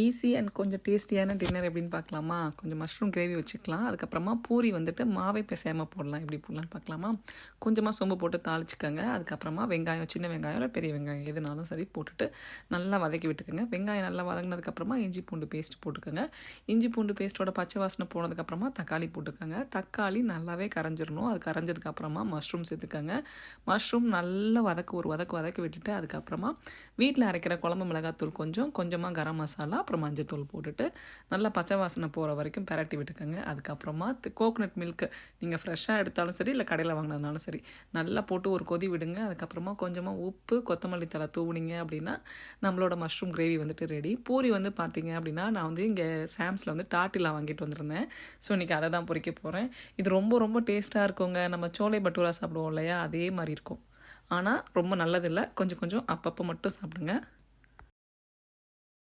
Easy and கொஞ்சம் டேஸ்டியான dinner எப்படின்னு பார்க்கலாமா? கொஞ்சம் மஷ்ரூம் கிரேவி வச்சுக்கலாம். அதுக்கப்புறமா பூரி வந்துட்டு மாவே பிசையாமல் போடலாம். எப்படி போடலான்னு பார்க்கலாமா? கொஞ்சமாக சோம்பு போட்டு தாளிச்சுக்கோங்க. அதுக்கப்புறமா வெங்காயம், சின்ன வெங்காயம் இல்லை பெரிய வெங்காயம் எதுனாலும் சரி போட்டுட்டு நல்லா வதக்கி விட்டுக்கோங்க. வெங்காயம் நல்லா வதங்கினதுக்கப்புறமா இஞ்சி பூண்டு பேஸ்ட் போட்டுக்கோங்க. இஞ்சி பூண்டு பேஸ்ட்டோட பச்சை வாசனை போனதுக்கப்புறமா தக்காளி போட்டுக்கோங்க. தக்காளி நல்லாவே கரைஞ்சிடணும். அது கரைஞ்சதுக்கப்புறமா மஷ்ரூம் சேர்த்துக்கோங்க. மஷ்ரூம் நல்லா ஒரு வதக்கி விட்டுட்டு அதுக்கப்புறமா வீட்டில் அரைக்கிற குழம்பு மிளகாத்தூள் கொஞ்சமாக கரம் மசாலா, அப்புறம் மஞ்சத்தூள் போட்டுட்டு நல்லா பச்சை வாசனை போகிற வரைக்கும் பெரட்டி விட்டுக்கோங்க. அதுக்கப்புறமா கோகோனட் மில்க் நீங்கள் ஃப்ரெஷ்ஷாக எடுத்தாலும் சரி இல்லை கடையில் வாங்கினதுனாலும் சரி நல்லா போட்டு ஒரு கொதி விடுங்க. அதுக்கப்புறமா கொஞ்சமாக உப்பு, கொத்தமல்லி தழை தூவுனீங்க அப்படின்னா நம்மளோட மஷ்ரூம் கிரேவி வந்துட்டு ரெடி. பூரி வந்து பார்த்தீங்க அப்படின்னா நான் வந்து இங்கே சாம்ஸில் வந்து டாட்டிலா வாங்கிட்டு வந்திருந்தேன். ஸோ இன்றைக்கி அதை தான் பொரிக்க போகிறேன். இது ரொம்ப டேஸ்ட்டாக இருக்குங்க. நம்ம சோலை பட்டூரா சாப்பிடுவோம் இல்லையா, அதே மாதிரி இருக்கும். ஆனால் ரொம்ப நல்லதில்லை. கொஞ்சம் அப்பப்போ மட்டும் சாப்பிடுங்க.